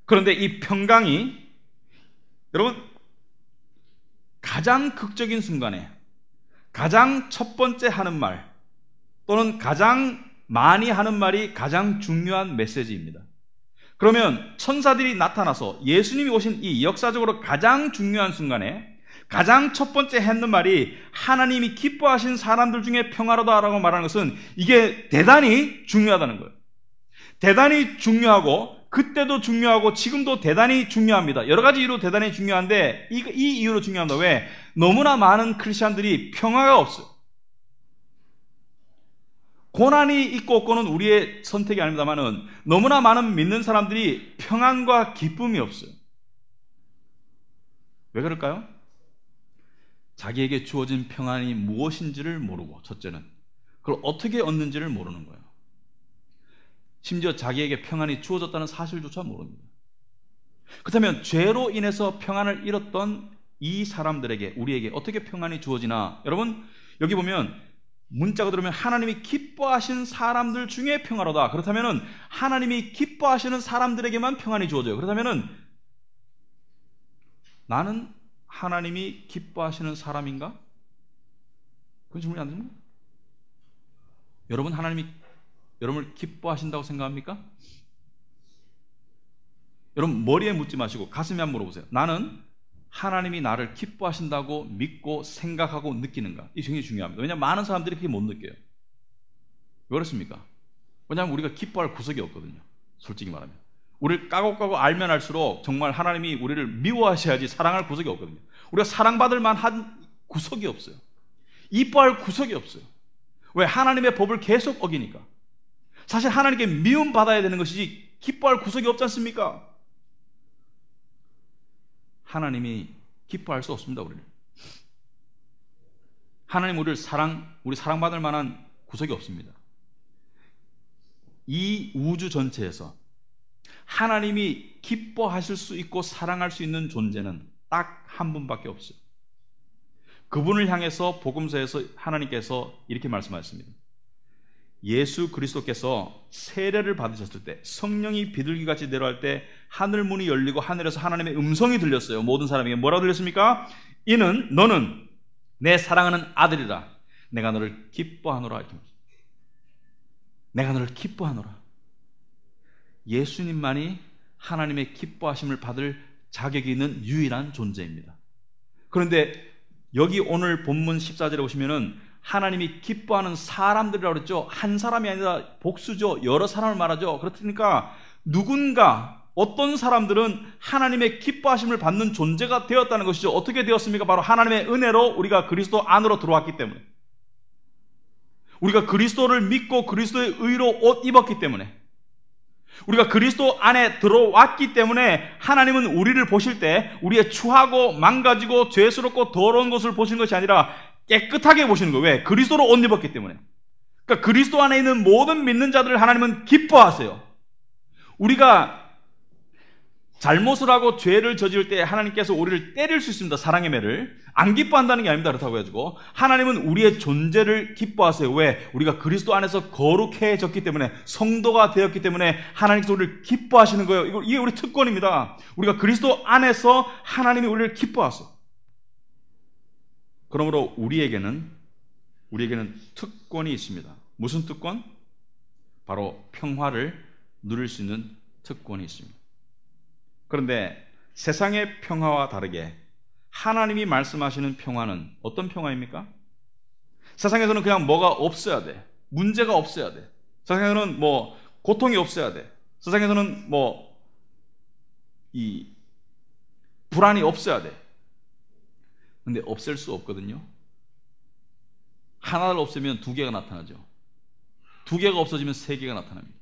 그런데 이 평강이 여러분 가장 극적인 순간에 가장 첫 번째 하는 말 또는 가장 많이 하는 말이 가장 중요한 메시지입니다. 그러면 천사들이 나타나서 예수님이 오신 이 역사적으로 가장 중요한 순간에 가장 첫 번째 했는 말이 하나님이 기뻐하신 사람들 중에 평화로다라고 말하는 것은 이게 대단히 중요하다는 거예요. 대단히 중요하고 그때도 중요하고 지금도 대단히 중요합니다. 여러 가지 이유로 대단히 중요한데 이 이유로 중요합니다. 왜? 너무나 많은 크리스찬들이 평화가 없어요. 고난이 있고 없고는 우리의 선택이 아닙니다만은 너무나 많은 믿는 사람들이 평안과 기쁨이 없어요. 왜 그럴까요? 자기에게 주어진 평안이 무엇인지를 모르고 첫째는 그걸 어떻게 얻는지를 모르는 거예요. 심지어 자기에게 평안이 주어졌다는 사실조차 모릅니다. 그렇다면 죄로 인해서 평안을 잃었던 이 사람들에게 우리에게 어떻게 평안이 주어지나? 여러분 여기 보면 문자가 들어오면 하나님이 기뻐하신 사람들 중에 평화로다. 그렇다면 하나님이 기뻐하시는 사람들에게만 평안이 주어져요. 그렇다면 나는 하나님이 기뻐하시는 사람인가? 그런 질문이 안 됩니까? 여러분 하나님이 여러분을 기뻐하신다고 생각합니까? 여러분 머리에 묻지 마시고 가슴에 한번 물어보세요. 나는 하나님이 나를 기뻐하신다고 믿고 생각하고 느끼는가? 이게 굉장히 중요합니다. 왜냐하면 많은 사람들이 그렇게 못 느껴요. 왜 그렇습니까? 왜냐하면 우리가 기뻐할 구석이 없거든요. 솔직히 말하면 우리를 까고 알면 알수록 정말 하나님이 우리를 미워하셔야지 사랑할 구석이 없거든요. 우리가 사랑받을 만한 구석이 없어요. 이뻐할 구석이 없어요. 왜? 하나님의 법을 계속 어기니까. 사실 하나님께 미움받아야 되는 것이지 기뻐할 구석이 없지 않습니까? 하나님이 기뻐할 수 없습니다. 우리는. 하나님 우리 사랑받을 만한 구석이 없습니다. 이 우주 전체에서 하나님이 기뻐하실 수 있고 사랑할 수 있는 존재는 딱 한 분밖에 없어요. 그분을 향해서 복음서에서 하나님께서 이렇게 말씀하셨습니다. 예수 그리스도께서 세례를 받으셨을 때, 성령이 비둘기같이 내려갈 때 하늘 문이 열리고 하늘에서 하나님의 음성이 들렸어요. 모든 사람에게 뭐라고 들렸습니까? 너는 내 사랑하는 아들이라. 내가 너를 기뻐하노라. 내가 너를 기뻐하노라. 예수님만이 하나님의 기뻐하심을 받을 자격이 있는 유일한 존재입니다. 그런데 여기 오늘 본문 14절에 보시면은 하나님이 기뻐하는 사람들이라고 그랬죠. 한 사람이 아니라 복수죠. 여러 사람을 말하죠. 그렇다니까 어떤 사람들은 하나님의 기뻐하심을 받는 존재가 되었다는 것이죠. 어떻게 되었습니까? 바로 하나님의 은혜로 우리가 그리스도 안으로 들어왔기 때문에, 우리가 그리스도를 믿고 그리스도의 의로 옷 입었기 때문에, 우리가 그리스도 안에 들어왔기 때문에 하나님은 우리를 보실 때 우리의 추하고 망가지고 죄스럽고 더러운 것을 보시는 것이 아니라 깨끗하게 보시는 거예요. 왜? 그리스도로 옷 입었기 때문에. 그러니까 그리스도 안에 있는 모든 믿는 자들을 하나님은 기뻐하세요. 우리가 잘못을 하고 죄를 저지를 때 하나님께서 우리를 때릴 수 있습니다. 사랑의 매를. 안 기뻐한다는 게 아닙니다. 그렇다고 해가지고 하나님은 우리의 존재를 기뻐하세요. 왜? 우리가 그리스도 안에서 거룩해졌기 때문에, 성도가 되었기 때문에 하나님께서 우리를 기뻐하시는 거예요. 이게 우리 특권입니다. 우리가 그리스도 안에서 하나님이 우리를 기뻐하세요. 그러므로 우리에게는 특권이 있습니다. 무슨 특권? 바로 평화를 누릴 수 있는 특권이 있습니다. 그런데 세상의 평화와 다르게 하나님이 말씀하시는 평화는 어떤 평화입니까? 세상에서는 그냥 뭐가 없어야 돼. 문제가 없어야 돼. 세상에서는 고통이 없어야 돼. 세상에서는 불안이 없어야 돼. 근데 없앨 수 없거든요. 하나를 없애면 두 개가 나타나죠. 두 개가 없어지면 세 개가 나타납니다.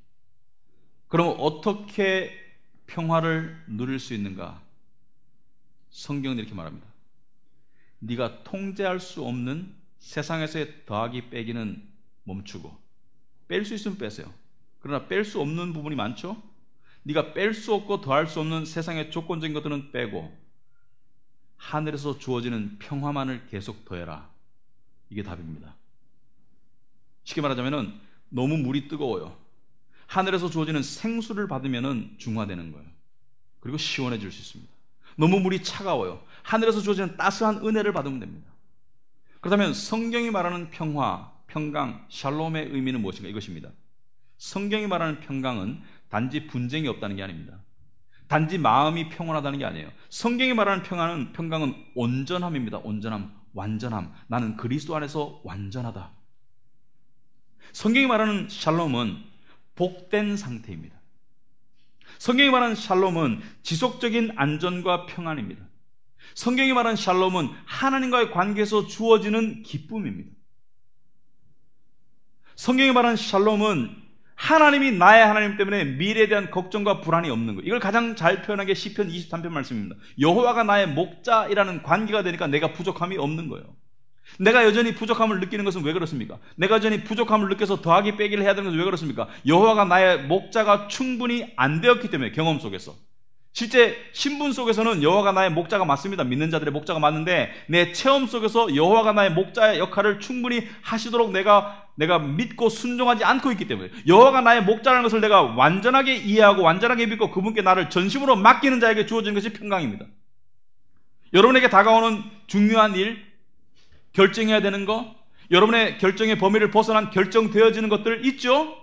그러면 어떻게 평화를 누릴 수 있는가? 성경은 이렇게 말합니다. 네가 통제할 수 없는 세상에서의 더하기 빼기는 멈추고, 뺄 수 있으면 빼세요. 그러나 뺄 수 없는 부분이 많죠? 네가 뺄 수 없고 더할 수 없는 세상의 조건적인 것들은 빼고 하늘에서 주어지는 평화만을 계속 더해라. 이게 답입니다. 쉽게 말하자면 너무 물이 뜨거워요. 하늘에서 주어지는 생수를 받으면 중화되는 거예요. 그리고 시원해질 수 있습니다. 너무 물이 차가워요. 하늘에서 주어지는 따스한 은혜를 받으면 됩니다. 그렇다면 성경이 말하는 평화, 평강, 샬롬의 의미는 무엇인가? 이것입니다. 성경이 말하는 평강은 단지 분쟁이 없다는 게 아닙니다. 단지 마음이 평온하다는 게 아니에요. 성경이 말하는 평강은 온전함입니다. 온전함, 완전함. 나는 그리스도 안에서 완전하다. 성경이 말하는 샬롬은 복된 상태입니다. 성경이 말하는 샬롬은 지속적인 안전과 평안입니다. 성경이 말하는 샬롬은 하나님과의 관계에서 주어지는 기쁨입니다. 성경이 말하는 샬롬은 하나님이 나의 하나님 때문에 미래에 대한 걱정과 불안이 없는 거예요. 이걸 가장 잘 표현한 게 시편 23편 말씀입니다. 여호와가 나의 목자이라는 관계가 되니까 내가 부족함이 없는 거예요. 내가 여전히 부족함을 느끼는 것은 왜 그렇습니까? 내가 여전히 부족함을 느껴서 더하기 빼기를 해야 되는 것은 왜 그렇습니까? 여호와가 나의 목자가 충분히 안 되었기 때문에. 경험 속에서, 실제 신분 속에서는 여호와가 나의 목자가 맞습니다. 믿는 자들의 목자가 맞는데 내 체험 속에서 여호와가 나의 목자의 역할을 충분히 하시도록 내가 믿고 순종하지 않고 있기 때문에, 여호와가 나의 목자라는 것을 내가 완전하게 이해하고 완전하게 믿고 그분께 나를 전심으로 맡기는 자에게 주어지는 것이 평강입니다. 여러분에게 다가오는 중요한 일, 결정해야 되는 거, 여러분의 결정의 범위를 벗어난 결정되어지는 것들 있죠?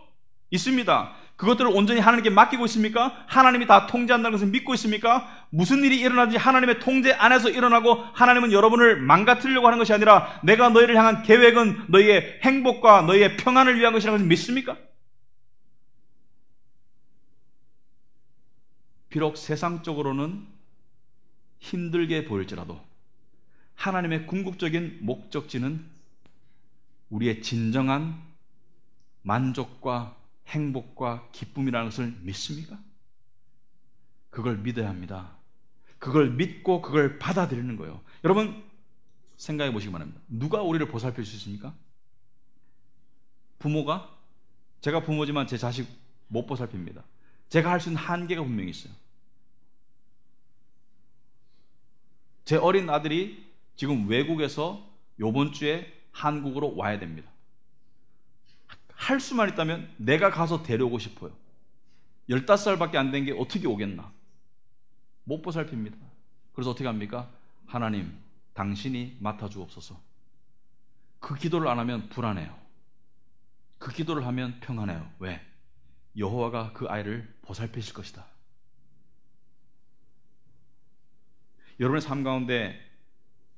있습니다. 그것들을 온전히 하나님께 맡기고 있습니까? 하나님이 다 통제한다는 것을 믿고 있습니까? 무슨 일이 일어나든지 하나님의 통제 안에서 일어나고, 하나님은 여러분을 망가뜨리려고 하는 것이 아니라 내가 너희를 향한 계획은 너희의 행복과 너희의 평안을 위한 것이라는 것을 믿습니까? 비록 세상적으로는 힘들게 보일지라도 하나님의 궁극적인 목적지는 우리의 진정한 만족과 행복과 기쁨이라는 것을 믿습니까? 그걸 믿어야 합니다. 그걸 믿고 그걸 받아들이는 거예요. 여러분 생각해 보시기 바랍니다. 누가 우리를 보살필 수 있습니까? 부모가? 제가 부모지만 제 자식 못 보살핍니다. 제가 할 수 있는 한계가 분명히 있어요. 제 어린 아들이 지금 외국에서 이번 주에 한국으로 와야 됩니다. 할 수만 있다면 내가 가서 데려오고 싶어요. 15살밖에 안 된 게 어떻게 오겠나? 못 보살핍니다. 그래서 어떻게 합니까? 하나님, 당신이 맡아주옵소서. 그 기도를 안 하면 불안해요. 그 기도를 하면 평안해요. 왜? 여호와가 그 아이를 보살피실 것이다. 여러분의 삶 가운데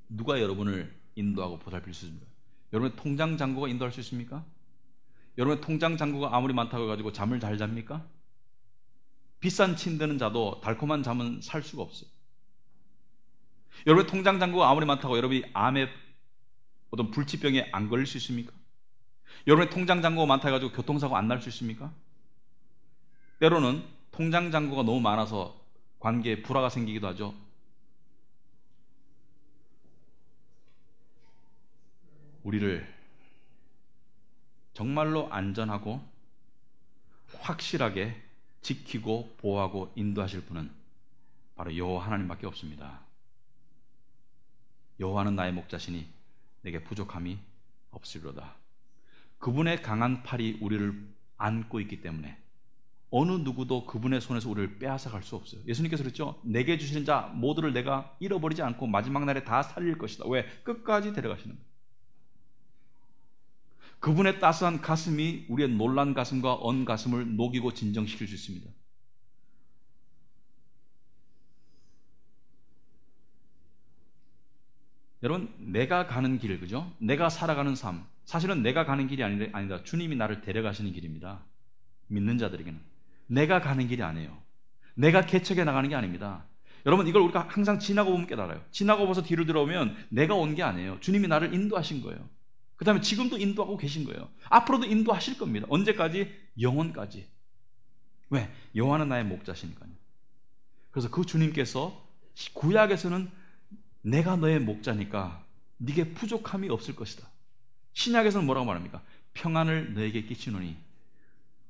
누가 여러분을 인도하고 보살필 수 있습니까? 여러분의 통장 잔고가 인도할 수 있습니까? 여러분의 통장 잔고가 아무리 많다고 해가지고 잠을 잘 잡니까? 비싼 침대는 자도 달콤한 잠은 살 수가 없어요. 여러분의 통장 잔고가 아무리 많다고 여러분이 암에 어떤 불치병에 안 걸릴 수 있습니까? 여러분의 통장 잔고가 많다 해가지고 교통사고 안 날 수 있습니까? 때로는 통장 잔고가 너무 많아서 관계에 불화가 생기기도 하죠. 우리를 정말로 안전하고 확실하게 지키고 보호하고 인도하실 분은 바로 여호와 하나님밖에 없습니다. 여호와는 나의 목자시니 내게 부족함이 없으리로다. 그분의 강한 팔이 우리를 안고 있기 때문에 어느 누구도 그분의 손에서 우리를 빼앗아갈 수 없어요. 예수님께서 그랬죠. 내게 주시는 자 모두를 내가 잃어버리지 않고 마지막 날에 다 살릴 것이다. 왜? 끝까지 데려가시는 거예요. 그분의 따스한 가슴이 우리의 놀란 가슴과 언 가슴을 녹이고 진정시킬 수 있습니다. 여러분, 내가 가는 길, 그죠? 내가 살아가는 삶, 사실은 내가 가는 길이 아니다. 주님이 나를 데려가시는 길입니다. 믿는 자들에게는 내가 가는 길이 아니에요. 내가 개척해 나가는 게 아닙니다. 여러분, 이걸 우리가 항상 지나고 보면 깨달아요. 지나고 봐서 뒤로 들어오면 내가 온 게 아니에요. 주님이 나를 인도하신 거예요. 그 다음에 지금도 인도하고 계신 거예요. 앞으로도 인도하실 겁니다. 언제까지? 영원까지. 왜? 여호와는 나의 목자시니까요. 그래서 그 주님께서 구약에서는 내가 너의 목자니까 네게 부족함이 없을 것이다. 신약에서는 뭐라고 말합니까? 평안을 너에게 끼치노니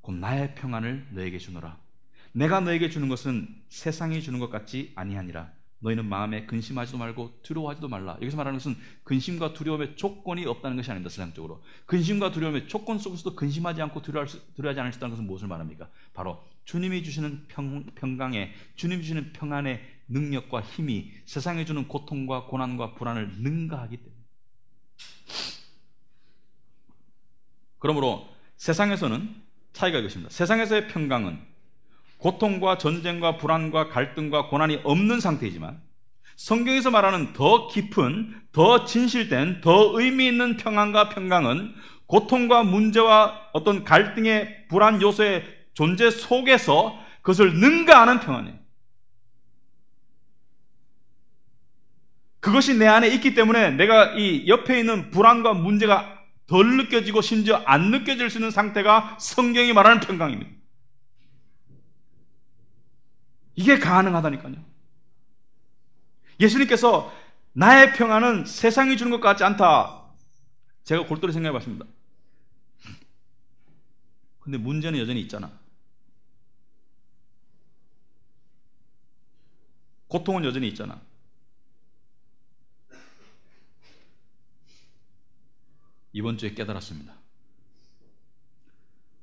곧 나의 평안을 너에게 주노라. 내가 너에게 주는 것은 세상이 주는 것 같지 아니하니라. 너희는 마음에 근심하지도 말고 두려워하지도 말라. 여기서 말하는 것은 근심과 두려움의 조건이 없다는 것이 아닙니다. 세상적으로. 근심과 두려움의 조건 속에서도 근심하지 않고 두려워하지 않을 수 있다는 것은 무엇을 말합니까? 바로 주님이 주시는 평강에, 주님이 주시는 평안의 능력과 힘이 세상에 주는 고통과 고난과 불안을 능가하기 때문에. 그러므로 세상에서는 차이가 이것입니다. 세상에서의 평강은 고통과 전쟁과 불안과 갈등과 고난이 없는 상태이지만 성경에서 말하는 더 깊은, 더 진실된, 더 의미 있는 평안과 평강은 고통과 문제와 어떤 갈등의 불안 요소의 존재 속에서 그것을 능가하는 평안이에요. 그것이 내 안에 있기 때문에 내가 이 옆에 있는 불안과 문제가 덜 느껴지고 심지어 안 느껴질 수 있는 상태가 성경이 말하는 평강입니다. 이게 가능하다니까요. 예수님께서 나의 평안은 세상이 주는 것 같지 않다. 제가 골똘히 생각해 봤습니다. 근데 문제는 여전히 있잖아. 고통은 여전히 있잖아. 이번 주에 깨달았습니다.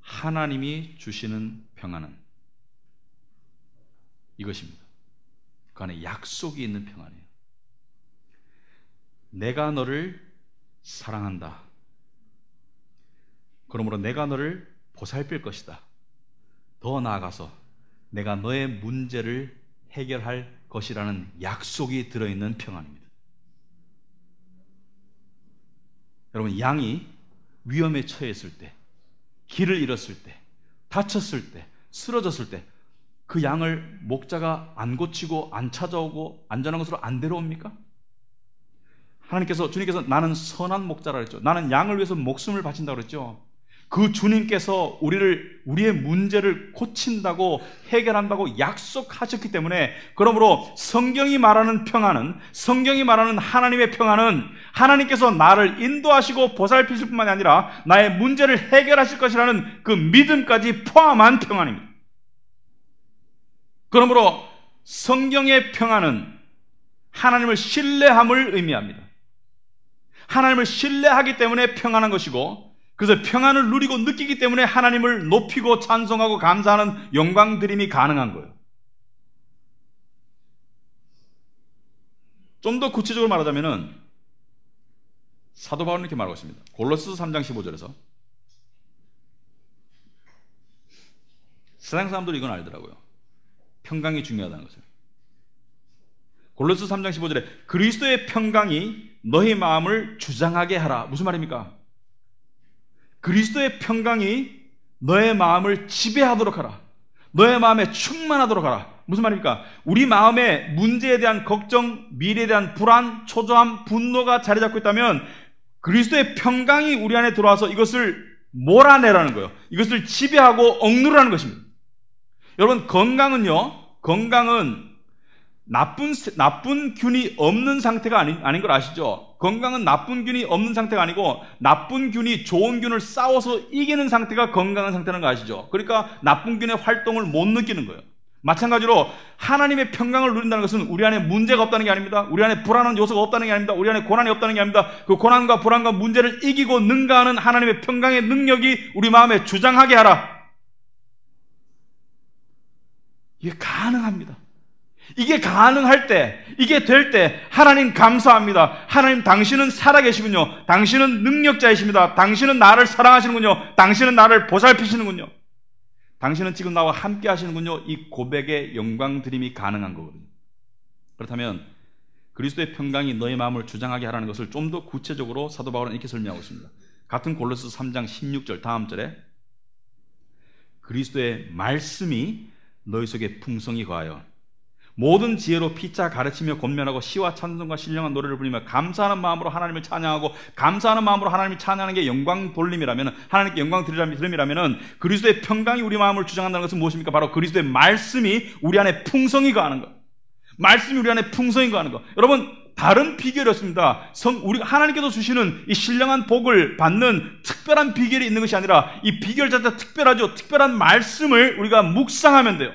하나님이 주시는 평안은 이것입니다. 그 안에 약속이 있는 평안이에요. 내가 너를 사랑한다. 그러므로 내가 너를 보살필 것이다. 더 나아가서 내가 너의 문제를 해결할 것이라는 약속이 들어있는 평안입니다. 여러분, 양이 위험에 처했을 때, 길을 잃었을 때, 다쳤을 때, 쓰러졌을 때 그 양을 목자가 안 고치고 안 찾아오고 안전한 곳으로 안 데려옵니까? 주님께서 나는 선한 목자라 그랬죠. 나는 양을 위해서 목숨을 바친다고 그랬죠. 그 주님께서 우리의 문제를 고친다고, 해결한다고 약속하셨기 때문에, 그러므로 성경이 말하는 평안은, 성경이 말하는 하나님의 평안은 하나님께서 나를 인도하시고 보살피실 뿐만이 아니라 나의 문제를 해결하실 것이라는 그 믿음까지 포함한 평안입니다. 그러므로 성경의 평안은 하나님을 신뢰함을 의미합니다. 하나님을 신뢰하기 때문에 평안한 것이고, 그래서 평안을 누리고 느끼기 때문에 하나님을 높이고 찬송하고 감사하는 영광 드림이 가능한 거예요. 좀 더 구체적으로 말하자면은 사도 바울은 이렇게 말하고 있습니다. 골로새서 3장 15절에서 세상 사람들이 이건 알더라고요. 평강이 중요하다는 것을. 골로새서 3장 15절에 그리스도의 평강이 너희 마음을 주장하게 하라. 무슨 말입니까? 그리스도의 평강이 너의 마음을 지배하도록 하라. 너의 마음에 충만하도록 하라. 무슨 말입니까? 우리 마음에 문제에 대한 걱정, 미래에 대한 불안, 초조함, 분노가 자리 잡고 있다면 그리스도의 평강이 우리 안에 들어와서 이것을 몰아내라는 거예요. 이것을 지배하고 억누르라는 것입니다. 여러분, 건강은 나쁜 균이 없는 상태가 아닌 걸 아시죠? 건강은 나쁜 균이 없는 상태가 아니고 나쁜 균이 좋은 균을 싸워서 이기는 상태가 건강한 상태라는 거 아시죠? 그러니까 나쁜 균의 활동을 못 느끼는 거예요. 마찬가지로 하나님의 평강을 누린다는 것은 우리 안에 문제가 없다는 게 아닙니다. 우리 안에 불안한 요소가 없다는 게 아닙니다. 우리 안에 고난이 없다는 게 아닙니다. 그 고난과 불안과 문제를 이기고 능가하는 하나님의 평강의 능력이 우리 마음에 주장하게 하라. 이게 가능합니다. 이게 가능할 때, 이게 될 때 하나님 감사합니다. 하나님 당신은 살아계시군요. 당신은 능력자이십니다. 당신은 나를 사랑하시는군요. 당신은 나를 보살피시는군요. 당신은 지금 나와 함께 하시는군요. 이 고백의 영광 드림이 가능한 거거든요. 그렇다면 그리스도의 평강이 너의 마음을 주장하게 하라는 것을 좀 더 구체적으로 사도 바울은 이렇게 설명하고 있습니다. 같은 골로새서 3장 16절 다음 절에 그리스도의 말씀이 너희 속에 풍성히 거하여 모든 지혜로 피차 가르치며 권면하고 시와 찬송과 신령한 노래를 부르며 감사하는 마음으로 하나님을 찬양하고, 감사하는 마음으로 하나님을 찬양하는 게 영광 돌림이라면, 하나님께 영광 드림이라면 그리스도의 평강이 우리 마음을 주장한다는 것은 무엇입니까? 바로 그리스도의 말씀이 우리 안에 풍성히 거하는 것. 말씀이 우리 안에 풍성히 거하는 것. 여러분, 다른 비결이 없습니다. 우리 하나님께서 주시는 이 신령한 복을 받는 특별한 비결이 있는 것이 아니라 이 비결 자체가 특별하죠. 특별한 말씀을 우리가 묵상하면 돼요.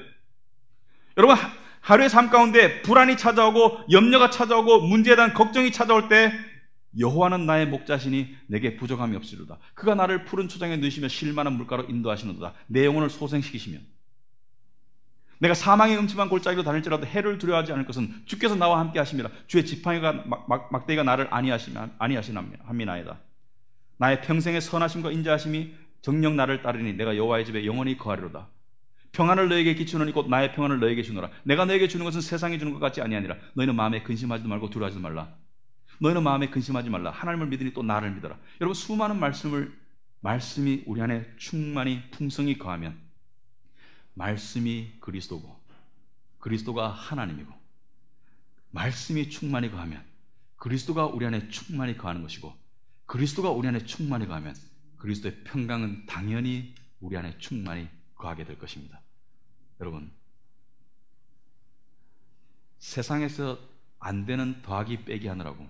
여러분, 하루의 삶 가운데 불안이 찾아오고 염려가 찾아오고 문제에 대한 걱정이 찾아올 때 여호와는 나의 목자시니 내게 부족함이 없으리로다. 그가 나를 푸른 초장에 넣으시며 쉴만한 물가로 인도하시는도다. 내 영혼을 소생시키시며 내가 사망의 음침한 골짜기로 다닐지라도 해를 두려워하지 않을 것은 주께서 나와 함께 하심이라. 주의 지팡이가 막대기가 나를 아니하시나이다. 나의 평생의 선하심과 인자하심이 정녕 나를 따르니 내가 여호와의 집에 영원히 거하리로다. 평안을 너에게 끼치노니 곧 나의 평안을 너에게 주노라. 내가 너에게 주는 것은 세상이 주는 것 같지 아니하니라. 너희는 마음에 근심하지도 말고 두려워하지도 말라. 너희는 마음에 근심하지 말라. 하나님을 믿으니 또 나를 믿어라. 여러분, 수많은 말씀이 우리 안에 충만히 풍성히 거하면 말씀이 그리스도고 그리스도가 하나님이고 말씀이 충만히 거하면 그리스도가 우리 안에 충만히 거하는 것이고 그리스도가 우리 안에 충만히 거하면 그리스도의 평강은 당연히 우리 안에 충만히 거하게 될 것입니다. 여러분, 세상에서 안 되는 더하기 빼기 하느라고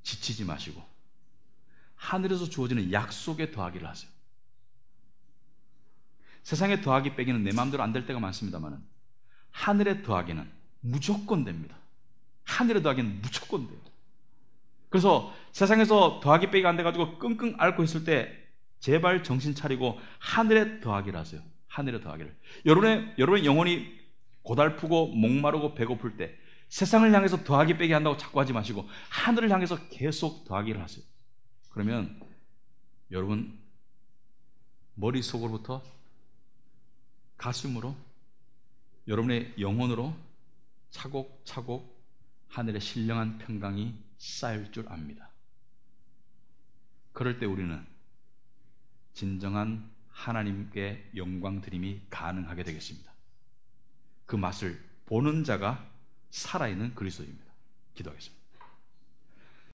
지치지 마시고 하늘에서 주어지는 약속의 더하기를 하세요. 세상의 더하기 빼기는 내 마음대로 안 될 때가 많습니다만 하늘의 더하기는 무조건 됩니다. 하늘의 더하기는 무조건 돼요. 그래서 세상에서 더하기 빼기가 안 돼가지고 끙끙 앓고 있을 때 제발 정신 차리고 하늘의 더하기를 하세요. 하늘의 더하기를. 여러분의 영혼이 고달프고 목마르고 배고플 때 세상을 향해서 더하기 빼기 한다고 자꾸 하지 마시고 하늘을 향해서 계속 더하기를 하세요. 그러면 여러분 머릿속으로부터 가슴으로 여러분의 영혼으로 차곡차곡 하늘의 신령한 평강이 쌓일 줄 압니다. 그럴 때 우리는 진정한 하나님께 영광 드림이 가능하게 되겠습니다. 그 맛을 보는 자가 살아있는 그리스도입니다. 기도하겠습니다.